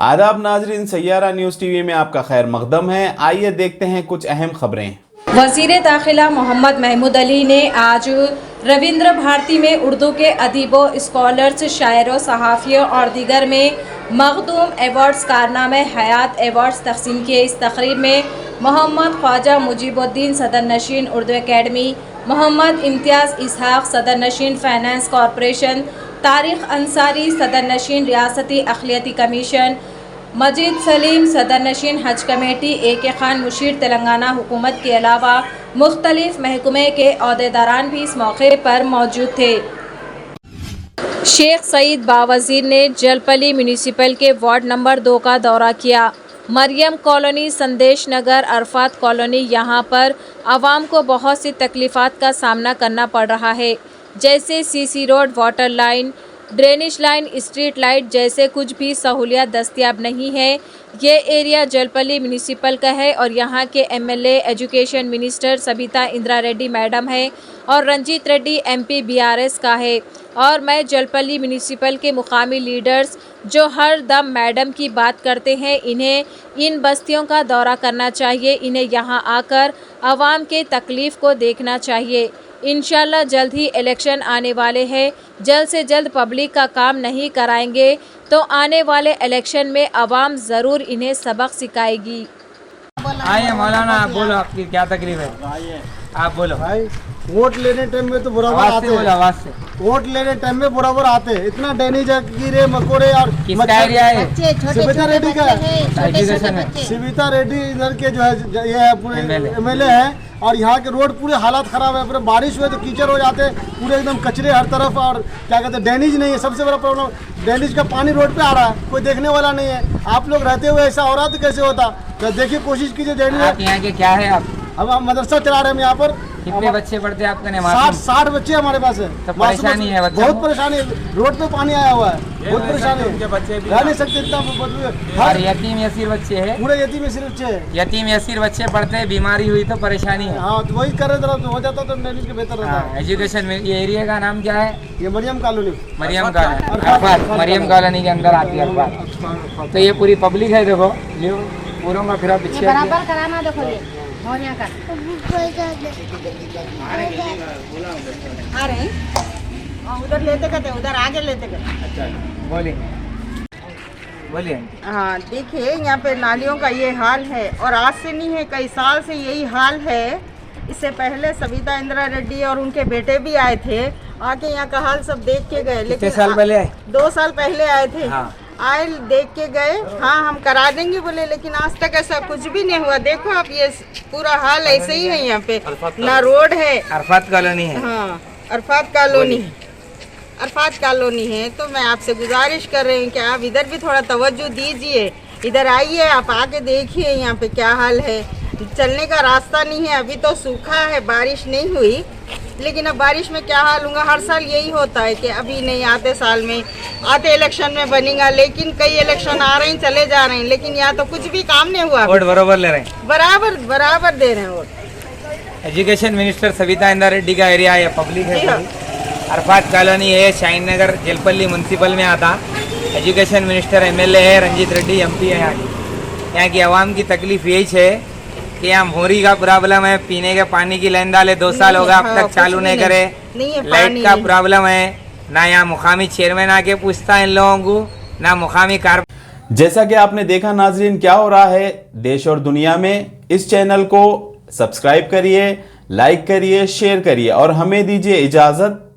आदाब नाजरीन, Saiyaara news TV में आपका खैर मकदम है। आइए देखते हैं कुछ अहम खबरें। वज़ीर दाखिला मोहम्मद महमूद अली ने आज रविंद्र भारती में उर्दू के अदीबों, स्कॉलर्स, शायरों, सहाफ़ियों और दीगर में मखदूम एवार्ड्स कारनामे हयात एवार्ड्स तकसीम किए। इस तकरीब में मोहम्मद ख्वाजा मुजीबुद्दीन सदर नशीन उर्दू एकेडमी, मोहम्मद इम्तियाज़ इसहाक सदर नशीन फाइनेंस कॉरपोरेशन, तारिक अंसारी सदर नशीन रियासती अखिलियती कमीशन, मजीद सलीम सदर नशीन हज कमेटी, AK खान मुशीर तेलंगाना हुकूमत के अलावा मुख्तलिफ महकमे के अहदेदारान भी इस मौके पर मौजूद थे। शेख सईद बावज़ीर ने जलपली म्यूनिसिपल के वार्ड नंबर 2 का दौरा किया। मरियम कॉलोनी, संदेश नगर, अरफात कॉलोनी, यहाँ पर आवाम को बहुत सी तकलीफ़ात का सामना करना पड़ रहा है, जैसे CC road, water line, drainage line, street light जैसे कुछ भी सहूलियत दस्तयाब नहीं है। ये एरिया जलपली म्यूनिसिपल का है और यहाँ के MLA education minister Sabita Indira Reddy madam है और रंजीत रेड्डी MP BRS का है। और मैं जलपली म्यूनिसिपल के मुकामी लीडर्स जो हर दम मैडम की बात करते हैं, इन्हें इन बस्तियों का दौरा करना चाहिए, इन्हें यहाँ आकर आवाम के तकलीफ़ को देखना चाहिए। इंशाल्लाह जल्द ही इलेक्शन आने वाले हैं, जल्द से जल्द पब्लिक का काम नहीं कराएंगे तो आने वाले इलेक्शन में आवाम ज़रूर इन्हें सबक सिखाएगी। आइए मौलाना, आप बोलो, आपकी क्या तकलीफ है? आप बोलो भाई। वोट लेने टाइम में तो बराबर आते हैं, आवाज से वोट लेने टाइम में बराबर आते हैं। इतना डैमेज है, कीड़े मकोड़े और किसका एरिया है? सबिता रेड्डी का एजुकेशन है। सबिता रेड्डी इधर के जो है ये है पूरे MLA है। और यहाँ के रोड पूरे हालात खराब है, पूरे बारिश हुए तो कीचड़ हो जाते हैं, पूरे एकदम कचरे हर तरफ। और क्या कहते हैं, ड्रेनेज नहीं है, सबसे बड़ा प्रॉब्लम ड्रेनेज का पानी रोड पे आ रहा है, कोई देखने वाला नहीं है। आप लोग रहते हुए ऐसा हो रहा तो कैसे होता? तो देखिए, कोशिश कीजिए। ड्रेनेज यहाँ के क्या है? आप अब हम मदरसा चला रहे हैं यहाँ पर। कितने बच्चे पढ़ते हैं आपका? 60 बच्चे हमारे पास है। तो परेशानी है बच्चों बहुत परेशानी है, रोड पे पानी आया हुआ है, बहुत परेशानी है, रह नहीं सकते इतना बदबू। और यतीम यसीर बच्चे हैं, पूरे यतीम यसीर बच्चे हैं, यतीम यसीर बच्चे पढ़ते हैं, बीमारी हुई तो परेशानी है। हाँ, तो वही कर रहे थे, हो जाता तो मैनेज के बेहतर रहता है। एजुकेशन में ये एरिया का नाम क्या है? ये Mariam colony, Mariam colony, Arafat Mariam colony के अंदर आती है अरफात। तो ये पूरी पब्लिक है, देखो पूरों का फिर पीछे बराबर कराना। देखो ये और यहाँ का आ रहे हैं, उधर लेते कहते, उधर आगे लेते कहते। अच्छा, बोलिए बोलिए। हाँ, देखिए यहाँ पे नालियों का ये हाल है और आज से नहीं है, कई साल से यही हाल है। इससे पहले सबिता इंदिरा रेड्डी और उनके बेटे भी आए थे, आके यहाँ का हाल सब देख के गए। लेकिन 2 साल पहले आए? 2 साल पहले आए थे। हाँ। आए, देख के गए, हाँ हम करा देंगे बोले, लेकिन आज तक ऐसा कुछ भी नहीं हुआ। देखो आप, ये पूरा हाल ऐसे ही है यहाँ पे, ना रोड है। अरफात कॉलोनी है। हाँ, अरफात कॉलोनी, अरफात कॉलोनी है। तो मैं आपसे गुजारिश कर रही हूँ कि आप इधर भी थोड़ा तवज्जो दीजिए, इधर आइए, आप आके देखिए यहाँ पे क्या हाल है। चलने का रास्ता नहीं है, अभी तो सूखा है, बारिश नहीं हुई, लेकिन अब बारिश में क्या हाल होगा? हर साल यही होता है कि अभी नहीं, आते साल में, आते इलेक्शन में बनेगा। लेकिन कई इलेक्शन आ रहे हैं, चले जा रहे हैं, लेकिन यहाँ तो कुछ भी काम नहीं हुआ। वोट बराबर ले रहे हैं, बराबर दे रहे हैं vote. Education minister Sabita Indira Reddy का एरिया है, पब्लिक है। अरफात कॉलोनी है, शाहीन नगर जलपल्ली म्यूनसिपल में आता। एजुकेशन मिनिस्टर MLA है, रंजीत रेड्डी MP है। यहाँ की आवाम की तकलीफ यही है कि यहाँ मोरी का प्रॉब्लम है, पीने के पानी की लाइन डाले 2 साल हो गया, अब तक चालू नहीं करे। लाइट का प्रॉब्लम है, ना यहाँ मुकामी चेयरमैन आके पूछता है इन लोगों को, ना मुकामी कार। जैसा कि आपने देखा नाजरीन, क्या हो रहा है देश और दुनिया में। इस चैनल को सब्सक्राइब करिए, लाइक करिए, शेयर करिए और हमें दीजिए इजाजत।